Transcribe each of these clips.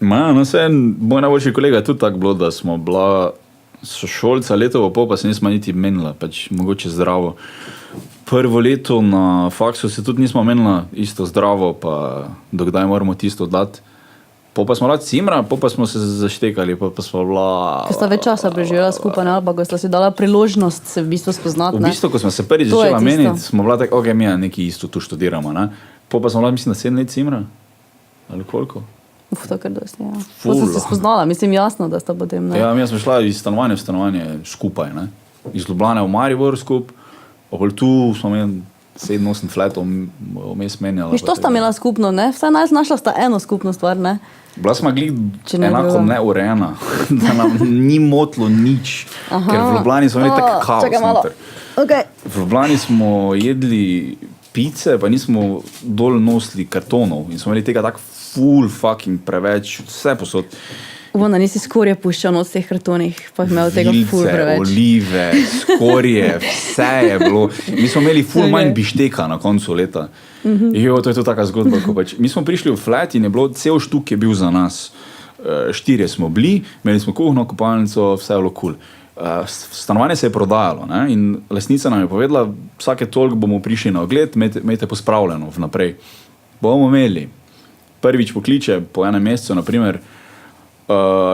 No, moj najboljši kolega je tudi tako bilo, da smo bila sošolca letovo pol, pa se nismo niti menila, pač mogoče zdravo. Prvo leto na faksu se tudi nismo menila isto zdravo, pa dokdaj moramo tisto dati. Pa smo bila cimra, pa smo se zaštekali, pa smo bila... Ko sta več časa preživela skupaj, ali pa ko sta si dala priložnost se v bistvu spoznati, ne? V bistvu, ko smo se prvi začela meniti, smo bila tako, mi nekaj isto tu študiramo, ne? Pa smo bila, mislim, da 7 let cimra. Ali koliko? To je kar dosti, ja. Pa sta se spoznala, mislim, jasno, da sta potem, ne? Ja, mi smo šla iz stanovanja v stanovanje skupaj, ne? Iz Ljubljane v Maribor skup, pa tu smo imeli 7-8 fletov vmes menjala. Viš, to sta imela skupno, ne? Vsaj našla sta eno skupno stvar, ne? Bila smo glih enako neurejena, da nam ni motlo nič, ker v Ljubljani smo imeli tak kaos. Okay. V Ljubljani smo jedli pice, pa nismo dol nosili kartonov in smo imeli tega tak full fucking preveč, vse posod. Vona, nisi skorje puščal noc teh kartonih, pa imel tega full preveč. Olive, skorje, vse je bilo. Mi smo imeli full manj bišteka na koncu leta. Jo, to je to taka zgodba. Mi smo prišli v flat in je bilo, cel štuk je bil za nas. 4 smo bili, imeli smo kuhno, kopalnico, vse je bilo cool. Stanovanje se je prodajalo, ne? In lastnica nam je povedala, vsake toliko bomo prišli na ogled, imejte pospravljeno vnaprej. Bomo imeli. Prvič pokliče po enem mesecu, naprimer,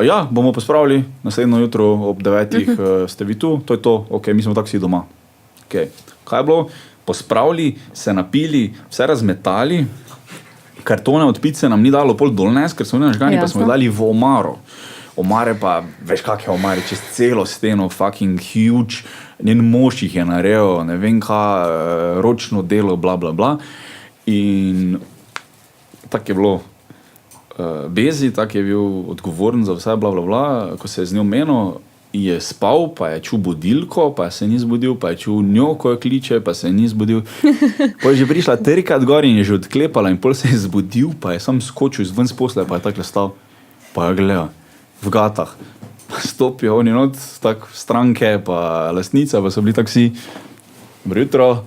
ja, bomo pospravili, naslednjo jutro ob 9 ste vi tu, to je to, ok, mi smo tako si doma. Okay. Kaj je bilo? Pospravili, se napili, vse razmetali, kartone od pice nam ni dalo pol dol nes, ker smo nažgani, pa smo dali v omaro. Omare pa, veš kak je omare, čez celo steno, fucking huge, njen mož jih je naredil, ne vem kaj, ročno delo, bla, bla, bla. In tako je bilo. Bezi, tak je bil odgovoren za vse, bla, bla, bla, ko se je z njo menil, je spal, pa je čul budilko, pa se ni zbudil, pa je čul njo, ko jo kliče, pa se ni zbudil. Pa je že prišla 3-krat gor in je že odklepala in pol se je zbudil, pa je sam skočil ven z posle, pa je takle stal, pa je gleda, v gatah. Pa stopijo oni not, tak stranke, pa lastnica, pa so bili tak si, dobro jutro.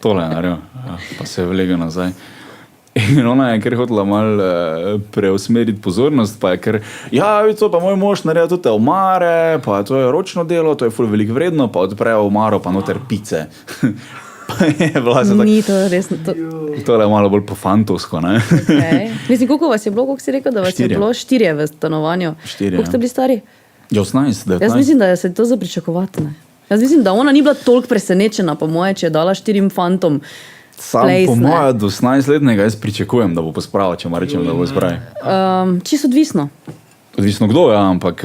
Tole je naredil, pa se je vlegel nazaj. In ona je kar hotela malo preusmeriti pozornost, pa je kar, ja, to pa moj mož naredil tudi omare, pa to je ročno delo, to je ful veliko vredno, pa odprejo omaro, pa noter pice. Pa je bila se tak... Ni to resno. Tole je malo bolj po fantovsko, ne? Okay. Mislim, koliko vas je bilo, koliko si rekel, da vas 4. je bilo 4 v stanovanju? 4, koliko ste bili stari? 18, 19. Jaz mislim, da se to za pričakovati, ne? Jaz mislim, da ona ni bila toliko presenečena, po moje, če je dala 4 fantom. Sam po moja do 18-letnega jaz pričakujem, da bo pospravil, če ma rečem, da bo spravil. Čisto odvisno. Odvisno kdo, ja, ampak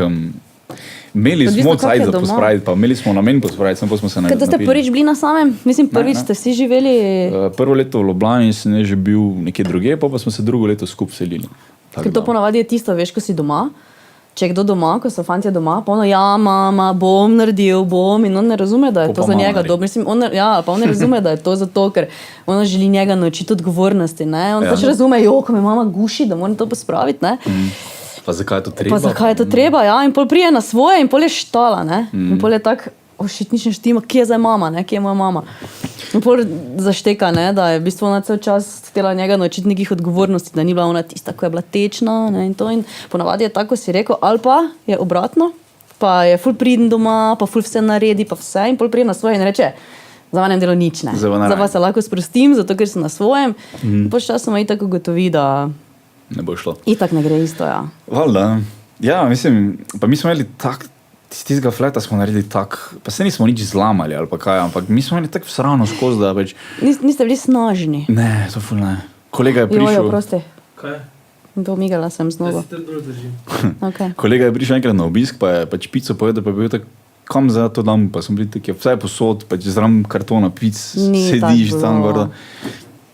imeli smo cajt za pospraviti, pa imeli smo namen pospraviti, samo smo se napili. Kaj ste prvič bili na samem? Mislim, prvič ste vsi živeli... Prvo leto v Ljubljani sem že bil nekje druge, pa smo se drugo leto skupaj selili. Ker to ponavadi je tisto, veš, ko si doma. Če je kdo doma, ko so fantje doma, pa ono, ja, mama, bom naredil, bom, in on ne razume, da je to za njega dobro. Mislim, pa on ne razume, da je to zato, ker ona želi njega naučiti odgovornosti, ne. On pač razume, ko me mama guši, da moram to pospraviti, ne. Pa zakaj je to treba? Pa zakaj je to treba, ja, in pol prije na svoje in pol je štala, ne. In pol je tak, nič ne štima, kje je zdaj mama, ne, kje je moja mama. In pol zašteka, ne, da je v bistvu ona cel čas htela njega naučiti nekih odgovornosti, da ni bila ona tista, ko je bila tečna, ne, in to. In ponavadi je tako, si rekel, ali pa je obratno, pa je ful priden doma, pa ful vse naredi, pa vse, in pol prije na svoje in reče, za vanem delo nič, ne. Za vas se lahko sprostim, zato ker sem na svojem. Pol časoma itak ugotovi, da ne bo šlo. Itak ne gre isto, ja. Valjda. Ja, mislim, pa mi smo imeli tak, iz tistega fleta smo naredili tak, pa se nismo nič zlamali ali pa kaj, ampak mi smo imeli tak sravno skozi, da več... Niste bili snažni. Ne, to ful ne. Kolega je prišel... Jojo, prosti. Kaj? Pomigala sem znovu. Jaz se tem drugo držim. Okay. Kolega je prišel enkrat na obisk, pa je pač pico povedal, pa je bil tak, kam za to dam, pa sem bil tak, vse posod, pač zram kartona pic, sediš tam gor.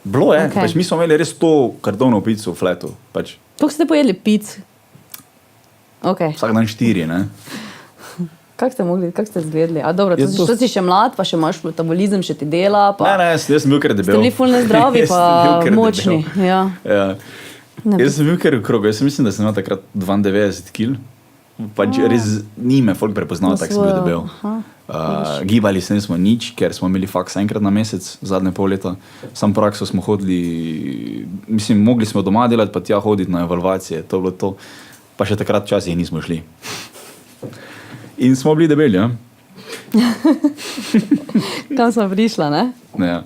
Bilo je, pač mi smo imeli res 100 kartonov pic v fletu, pač. Koliko ste pojedli pic? Okay. Vsak dan 4, ne? Kako ste mogli, kako ste izgledali? A dobro, to si še mlad, pa še imaš metabolizem, še ti dela, pa... Ne, jaz sem bil kar debel. Ste bili ful nezdravi, pa močni. Ja. Jaz sem bil kar v krogu, jaz mislim, da sem imel takrat 92 kil. Pač res ni me folk prepoznal, tako sem bil debel. Gibali se nismo nič, ker smo imeli faks enkrat na mesec, zadnje pol leta. Sam prakso smo hodili, mislim, mogli smo doma delati, pa tja hoditi na evalvacije, to je bilo to. Pa še takrat včasih nismo šli. In smo bili debeli, ja? Kam smo prišla, ne? Ja.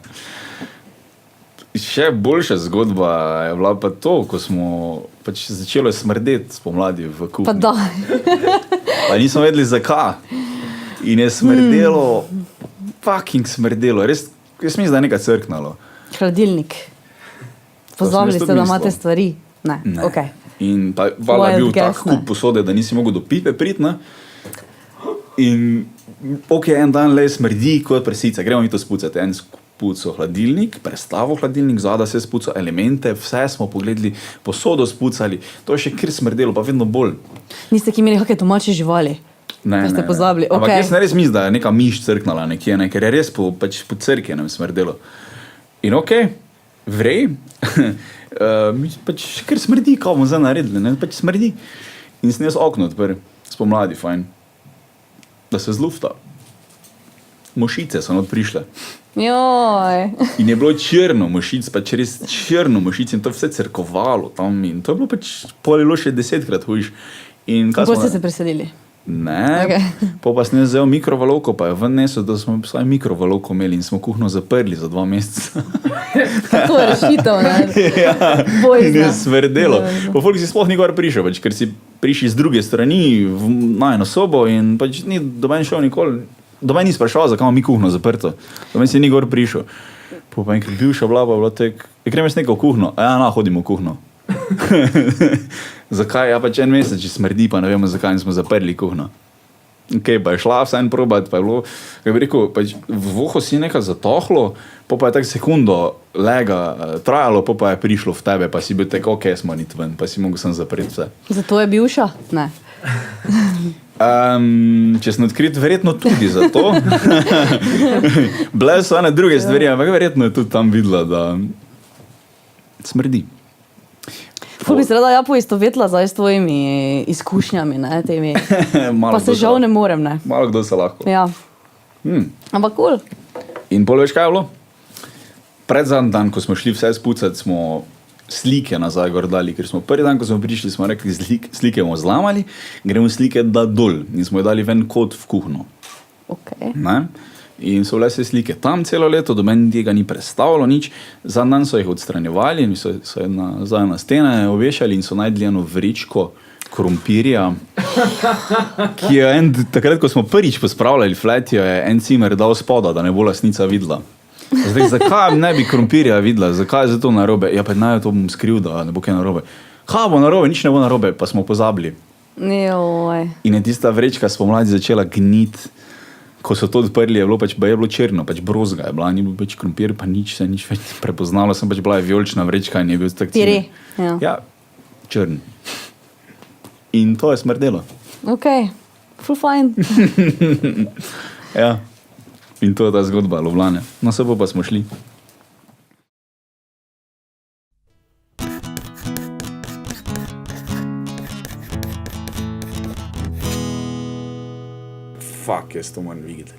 Še boljša zgodba je bila pa to, ko smo pač začelo smrdeti spomladi v kuhinji. Pa da. Pa nismo vedeli zakaj. In je smrdelo, fucking smrdelo. Res, jaz mislim, da je nekaj crknalo. Hladilnik. Pozabili ste, da imate stvari? Ne. Okay. In pa vala je bil tak kup posode, da nisi mogel do pipe priti, ne? In en dan le smrdi kot presica. Gremo mi to spucati. En spuco hladilnik, prestavo hladilnik, zada se spuco elemente, vse smo pogledali, posodo spucali. To je še kar smrdelo, pa vedno bolj. Niste ki imeli kakšne domače živali? Ne, pa ste pozabili. Ampak Okay. jaz ne res mislim, da je neka miš crknala nekje, ne? Ker je res po crkvi nam smrdelo. In vrej, pač kar smrdi, kao bomo zdaj naredili, ne? Pač smrdi. In sem jaz okno odprl, spomladi, fajn, da se zlufta. Mošice so not prišle. Joj. In je bilo črno mošic, pač res črno mošic in to vse crkovalo tam in to je bilo pač polilo še 10-krat hujš. Kako ste se presedili? Ne, pa sem jaz vzel mikrovalovko, pa je ven nesel, da smo vsaj mikrovalovko imeli in smo kuhno zaprli za 2 meseca. To je rešitev, ne? Ja, in je smrdelo. Pa folk si sploh ni gor prišel, pač, ker si prišel z druge strani na eno sobo in pač ni doben šel nikoli. Doben ni sprašal, zakaj imamo mi kuhno zaprto. Doben si ni gor prišel. Pa enkrat bivša blaba, bila tek, grem jaz neko v kuhno. Ja, hodimo v kuhno. Zakaj? Ja, pač en mesec, če smrdi, pa ne vemo, zakaj nismo zaprli kuhno. Pa je šla vsaj probat, pa je bilo, kaj bi rekel, pač v voho si nekaj zatohlo, pa je tak sekundo lega trajalo, pa je prišlo v tebe, pa si bil tek, smo niti ven, pa si mogel sem zapreti vse. Zato je bivša? Ne. Če sem odkrit, verjetno tudi zato. Bile so ene druge stvari, ampak verjetno je tudi tam videla, da smrdi. Ful bi se rada poistovetila zdaj s tvojimi izkušnjami, ne, temi. Pa se žal ne morem, ne. Malo kdo se lahko. Ja. Ampak cool. In pol veš kaj je bilo? Predzadnji dan, ko smo šli vse spucati, smo slike nazaj gor dali, ker smo prvi dan, ko smo prišli, smo rekli, slike bomo zlamali, gremo slike da dol in smo jo dali ven kot v kuhno. Ne? In so bile se slike tam celo leto, do meni tega ni predstavilo nič. Zadnji dan so jih odstranjevali in so zdaj na stene ovešali in so najdli eno vričko krompirja, ki je takrat, ko smo prvič pospravljali flet, jo je en cimer dal spoda, da ne bo lastnica videla. Zdaj, zakaj ne bi krompirja videla, zakaj je zato narobe? Ja, pa naj to bom skril, da ne bo kaj narobe. Kaj bo narobe? Nič ne bo narobe, pa smo pozabili. Joj. In je tista vrečka spomladi začela gniti. Ko so to odprli, je bilo črno, pač brozga je bila, ni bil več krompir, pa nič več prepoznalo, sem pač bila vijolična vrečka in je bil tak cimer. Ja, črn. In to je smrdelo. Full fine. Ja, in to je ta zgodba Ljubljane. No, se pa smo šli. Fuck, jaz to moram videti.